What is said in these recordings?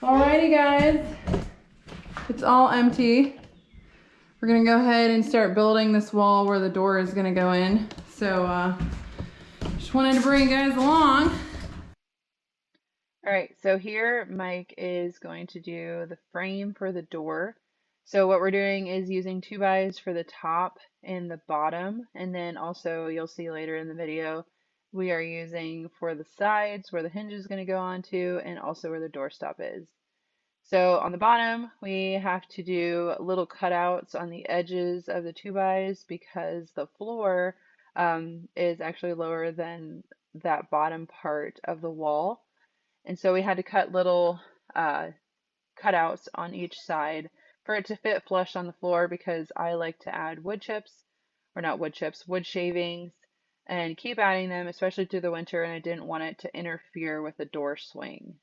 Alrighty guys, it's all empty. We're gonna go ahead and start building this wall where the door is gonna go in. So just wanted to bring you guys along. All right, so here Mike is going to do the frame for the door. So what we're doing is using 2x for the top and the bottom, and then also you'll see later in the video we are using for the sides where the hinge is going to go onto and also where the doorstop is. So on the bottom we have to do little cutouts on the edges of the 2x because the floor is actually lower than that bottom part of the wall. And so we had to cut little cutouts on each side for it to fit flush on the floor because I like to add wood chips, or not wood chips, wood shavings, and keep adding them, especially through the winter, and I didn't want it to interfere with the door swing.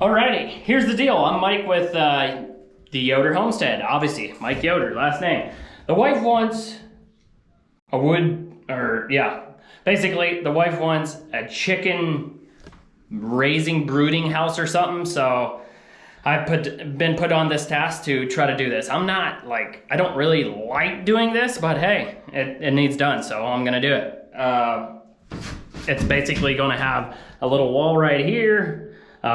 Alrighty, here's the deal. I'm Mike with the Yoder Homestead, obviously, Mike Yoder, last name. The wife wants a basically the wife wants a chicken raising brooding house or something, so I've been put on this task to try to do this. I don't really like doing this, but hey, it needs done, so I'm gonna do it. It's basically gonna have a little wall right here,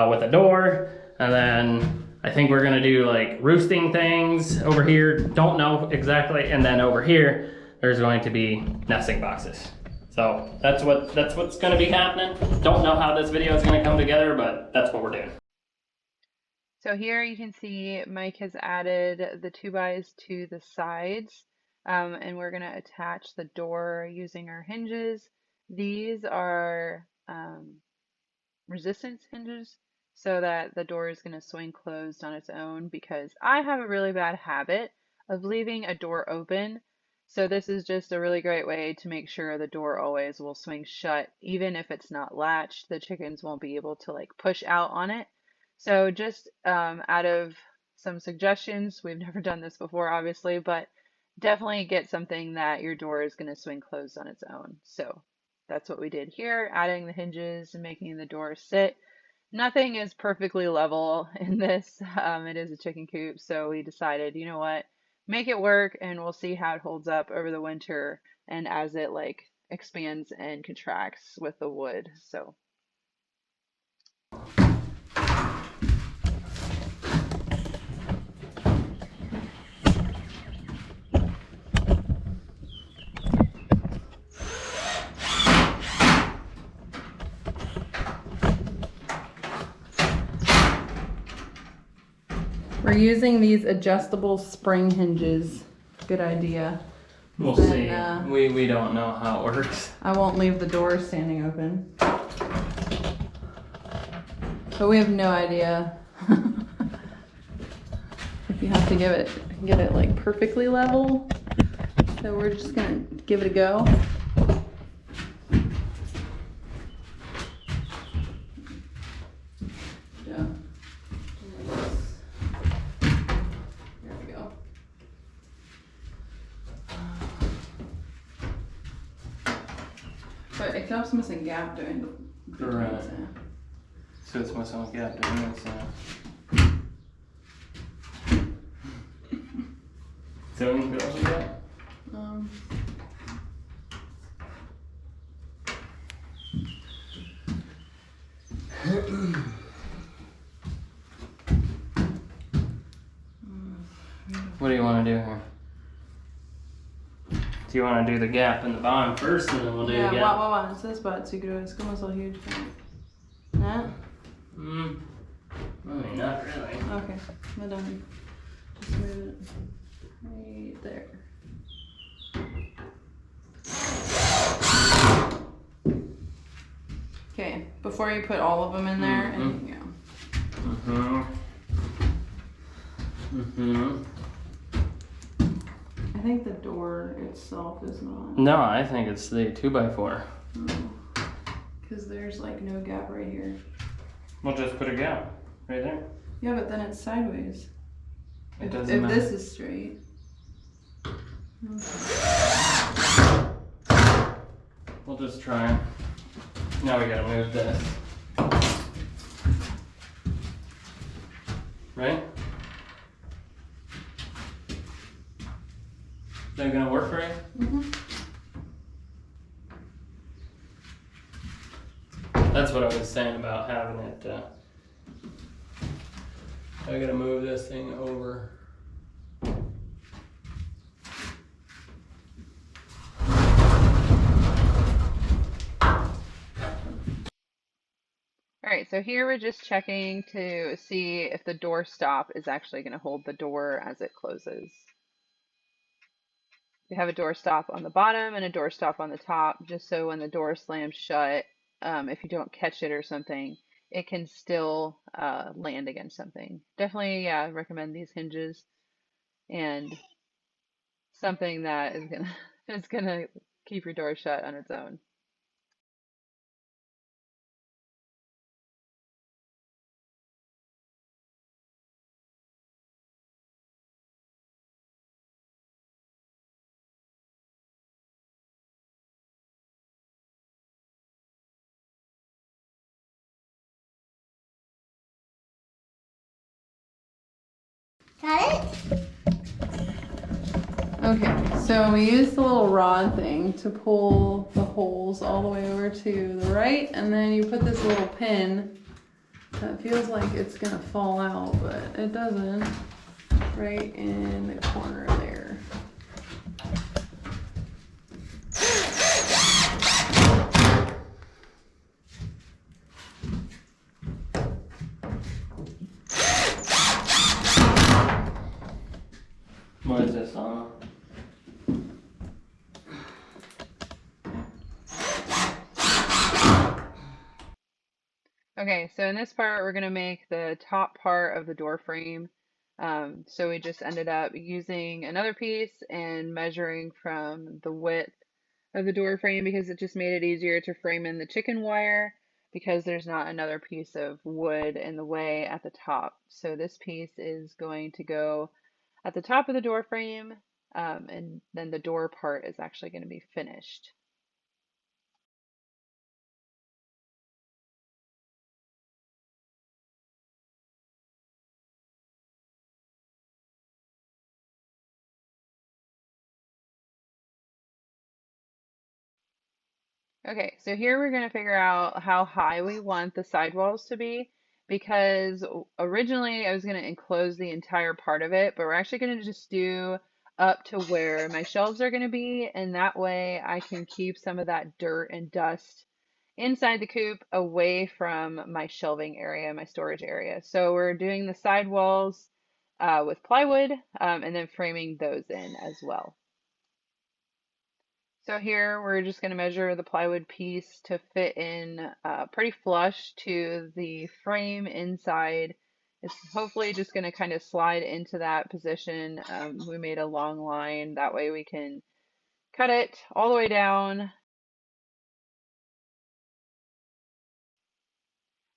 with a door, and then I think we're gonna do like roosting things over here, don't know exactly, and then over here there's going to be nesting boxes. So that's what's gonna be happening. Don't know how this video is gonna come together, but that's what we're doing. So here you can see Mike has added the 2x to the sides, and we're gonna attach the door using our hinges. These are resistance hinges so that the door is going to swing closed on its own, because I have a really bad habit of leaving a door open. So this is just a really great way to make sure the door always will swing shut. Even if it's not latched, the chickens won't be able to like push out on it. So just out of some suggestions, we've never done this before obviously, but definitely get something that your door is going to swing closed on its own. So that's what we did here, adding the hinges and making the door sit. Nothing is perfectly level in this. It is a chicken coop, so we decided, you know what, make it work and we'll see how it holds up over the winter and as it like expands and contracts with the wood. So we're using these adjustable spring hinges. Good idea. We'll see. We don't know how it works. I won't leave the door standing open. But we have no idea if you have to get it like perfectly level. So we're just gonna give it a go. But it keeps missing a gap during the right. So it's missing a gap during this. So we can go over that. What do you want to do here? Do you want to do the gap in the bottom first, and then we'll do the gap? Ja, entonces para seguro es como so huge. Nah? I mean, not really. Okay, we're done. Just move it right there. before you put all of them in there. And yeah. I think the door itself is not. No, I think it's the 2x4. Because there's like no gap right here. We'll just put a gap right there. Yeah, but then it's sideways. It doesn't if matter. this is straight. We'll just try it. Now we gotta move this. Right? Is that gonna work for you? That's what I was saying about having it. I gotta move this thing over. Alright, so here we're just checking to see if the door stop is actually going to hold the door as it closes. We have a door stop on the bottom and a door stop on the top, just so when the door slams shut, if you don't catch it or something, it can still land against something. Definitely recommend these hinges, and something that is gonna keep your door shut on its own. Got it? Okay, so we used the little rod thing to pull the holes all the way over to the right, and then you put this little pin that feels like it's gonna fall out, but it doesn't, right in the corner there. What is this on? Okay, so in this part, we're going to make the top part of the door frame. So we just ended up using another piece and measuring from the width of the door frame because it just made it easier to frame in the chicken wire because there's not another piece of wood in the way at the top. So this piece is going to go at the top of the door frame, and then the door part is actually going to be finished. Okay, so here we're going to figure out how high we want the sidewalls to be because originally I was going to enclose the entire part of it, but we're actually going to just do up to where my shelves are going to be, and that way I can keep some of that dirt and dust inside the coop away from my shelving area, my storage area. So we're doing the sidewalls with plywood and then framing those in as well. So here we're just going to measure the plywood piece to fit in pretty flush to the frame inside. It's hopefully just going to kind of slide into that position. We made a long line, that way we can cut it all the way down.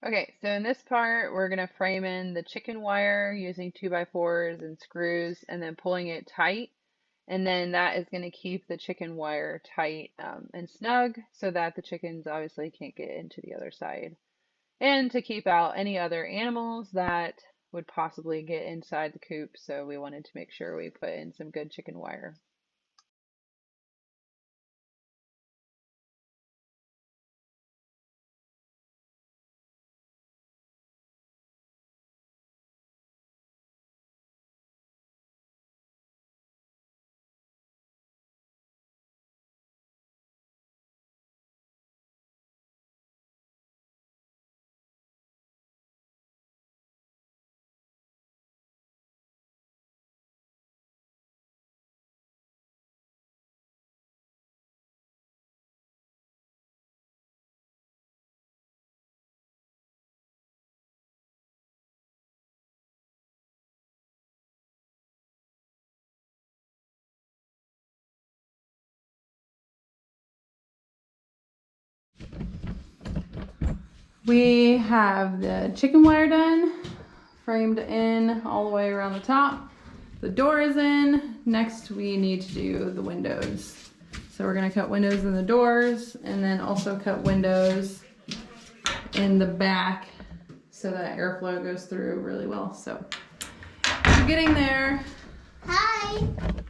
Okay, so in this part, we're going to frame in the chicken wire using 2x4s and screws and then pulling it tight. And then that is going to keep the chicken wire tight and snug so that the chickens obviously can't get into the other side. And to keep out any other animals that would possibly get inside the coop. So we wanted to make sure we put in some good chicken wire. We have the chicken wire done, framed in all the way around the top. The door is in. Next we need to do the windows. So we're gonna cut windows in the doors and then also cut windows in the back so that airflow goes through really well. So we're getting there. Hi.